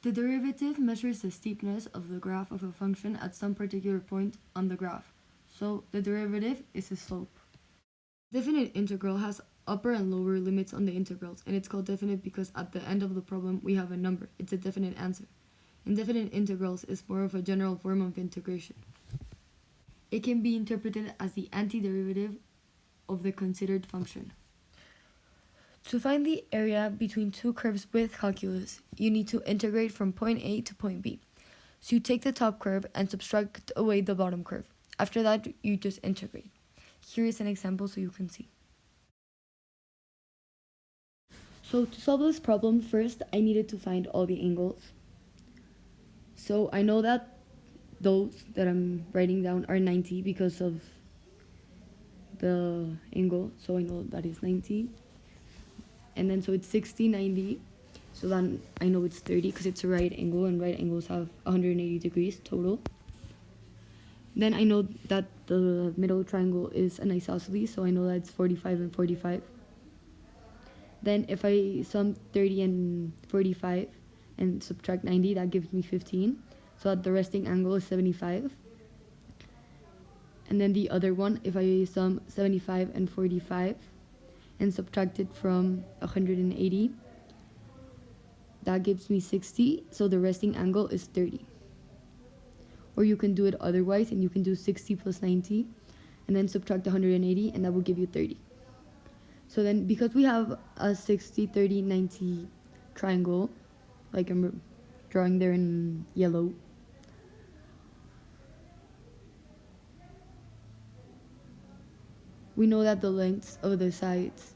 The derivative measures the steepness of the graph of a function at some particular point on the graph. So the derivative is a slope. Definite integral has upper and lower limits on the integrals, and it's called definite because at the end of the problem we have a number. It's a definite answer. Indefinite integrals is more of a general form of integration. It can be interpreted as the antiderivative of the considered function. To find the area between two curves with calculus, you need to integrate from point A to point B. So you take the top curve and subtract away the bottom curve. After that, you just integrate. Here is an example so you can see. So to solve this problem, first I needed to find all the angles. So I know that those that I'm writing down are 90 because of the angle, so I know that is 90. And then so it's 60, 90, so then I know it's 30 because it's a right angle, and right angles have 180 degrees total. Then I know that the middle triangle is an isosceles, so I know that it's 45 and 45. Then if I sum 30 and 45 and subtract 90, that gives me 15. So that the resting angle is 75. And then the other one, if I sum 75 and 45 and subtract it from 180, that gives me 60. So the resting angle is 30. Or you can do it otherwise, and you can do 60 plus 90 and then subtract 180, and that will give you 30. So then because we have a 60, 30, 90 triangle, like I'm drawing there in yellow, we know that the lengths of the sides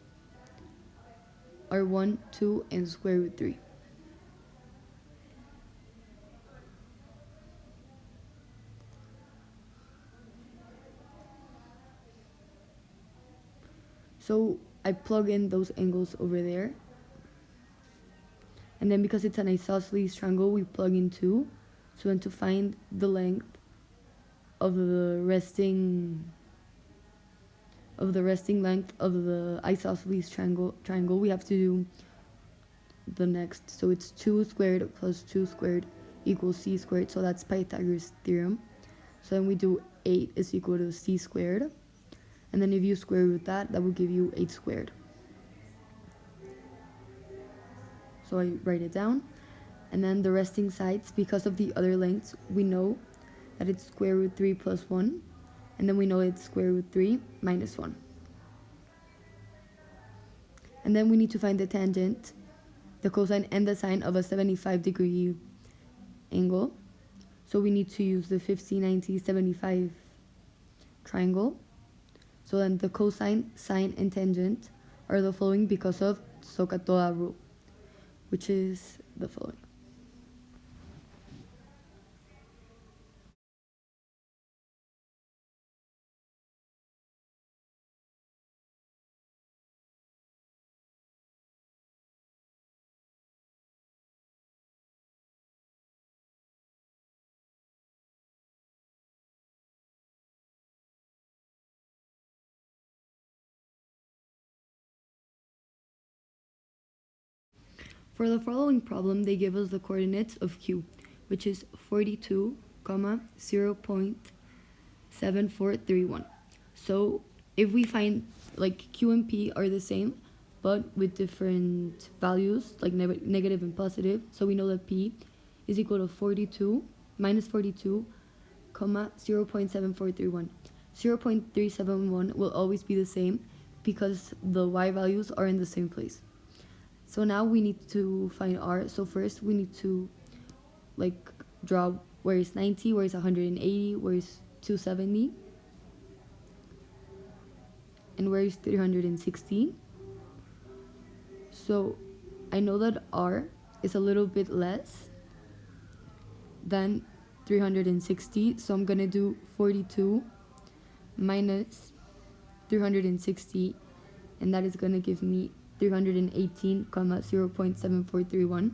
are 1, 2, and square root 3. So I plug in those angles over there. And then because it's an isosceles triangle, we plug in 2. So then to find the length of the resting length of the isosceles triangle, we have to do the next. So it's 2 squared plus 2 squared equals c squared. So that's Pythagoras theorem. So then we do 8 is equal to c squared. And then if you square root that, that will give you 8 squared. So I write it down. And then the resting sides, because of the other lengths, we know that it's square root 3 plus 1. And then we know it's square root 3 minus 1. And then we need to find the tangent, the cosine, and the sine of a 75-degree angle. So we need to use the 50, 90, 75 triangle. So then the cosine, sine, and tangent are the following because of SOHCAHTOA rule, which is the following. For the following problem, they give us the coordinates of Q, which is 42, 0.7431. So if we find like Q and P are the same, but with different values, like negative and positive, so we know that P is equal to 42 minus 42, 0.7431. 0.371 will always be the same because the y values are in the same place. So now we need to find r. So first we need to like draw where is 90, where is 180, where is 270, and where is 360. So I know that r is a little bit less than 360, so I'm gonna do 42 minus 360, and that is gonna give me 318, 0.7431.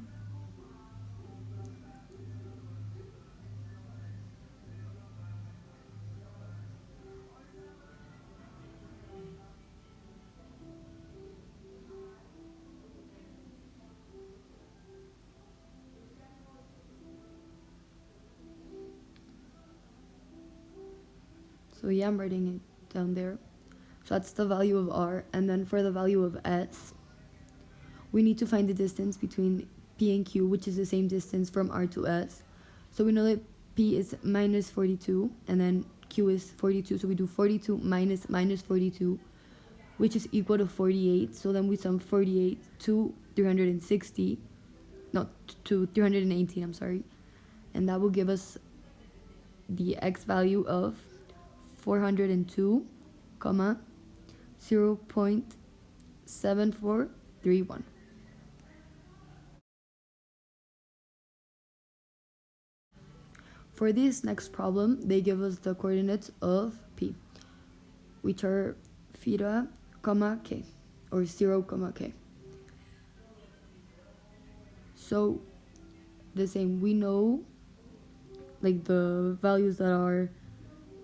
So yeah, I'm writing it down there. So that's the value of r. And then for the value of s, we need to find the distance between p and q, which is the same distance from r to s. So we know that p is minus 42, and then q is 42. So we do 42 minus minus 42, which is equal to 48. So then we sum 48 to 360, no, to 318, I'm sorry. And that will give us the x value of 402, 0.7431. For this next problem, they give us the coordinates of p, which are theta, k, or 0, k. So the same, we know like the values that are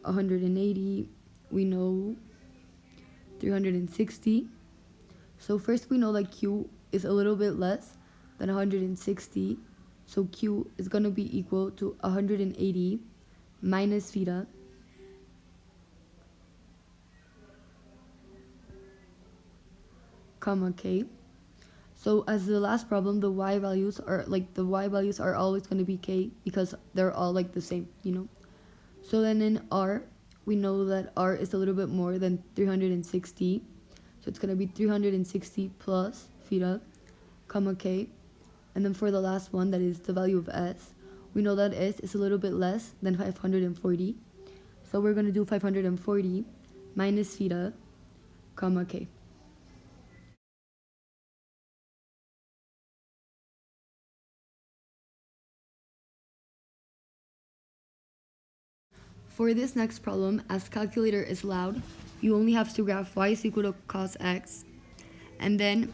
180, we know 360. So first we know that q is a little bit less than 160. So q is going to be equal to 180 minus theta, k. So as the last problem, the y values are always going to be k because they're all like the same, you know. So then in r, we know that r is a little bit more than 360. So it's going to be 360 plus theta, k. And then for the last one, that is the value of s, we know that s is a little bit less than 540. So we're going to do 540 minus theta, k. For this next problem, as calculator is loud, you only have to graph y is equal to cos x, and then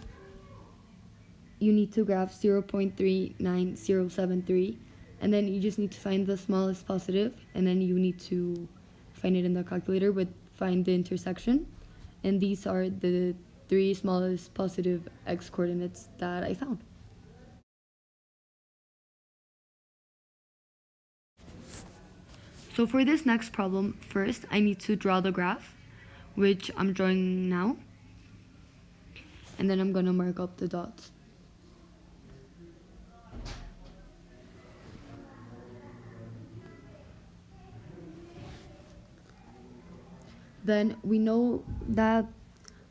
you need to graph 0.39073, and then you just need to find the smallest positive, and then you need to find it in the calculator, but find the intersection. And these are the 3 smallest positive x coordinates that I found. So for this next problem, first I need to draw the graph, which I'm drawing now, and then I'm going to mark up the dots. Then we know that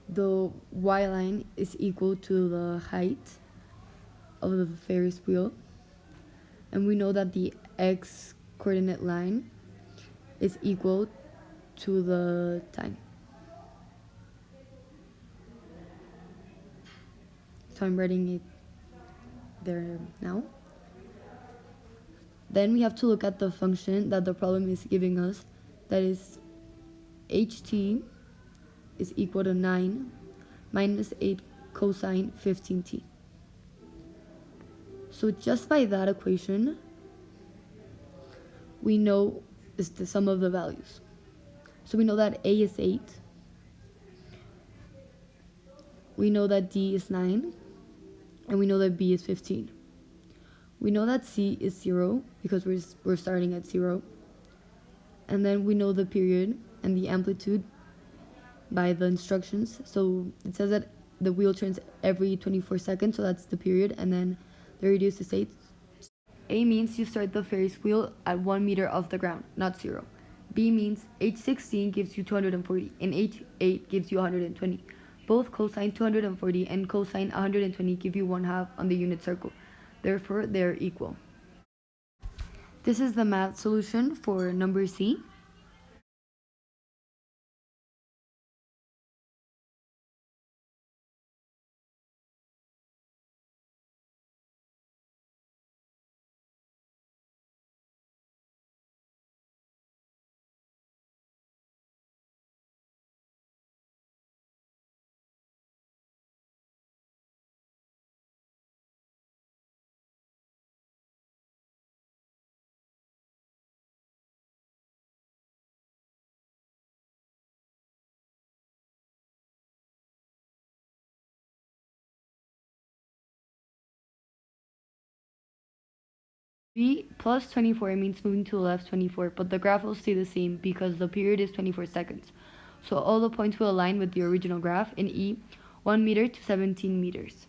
the y line is equal to the height of the Ferris wheel, and we know that the x coordinate line is equal to the time. So I'm writing it there now. Then we have to look at the function that the problem is giving us, that is ht is equal to 9 minus 8 cosine 15t. So just by that equation, we know is the sum of the values. So we know that a is 8, we know that d is 9, and we know that b is 15. We know that c is 0 because we're starting at 0, and then we know the period and the amplitude by the instructions. So it says that the wheel turns every 24 seconds, so that's the period, and then the radius is 8. A means you start the Ferris wheel at 1 meter off the ground, not 0. B means h16 gives you 240 and h8 gives you 120. Both cosine 240 and cosine 120 give you 1/2 on the unit circle. Therefore, they're equal. This is the math solution for number C. B plus 24 means moving to the left 24, but the graph will stay the same because the period is 24 seconds. So all the points will align with the original graph in E, 1 meter to 17 meters.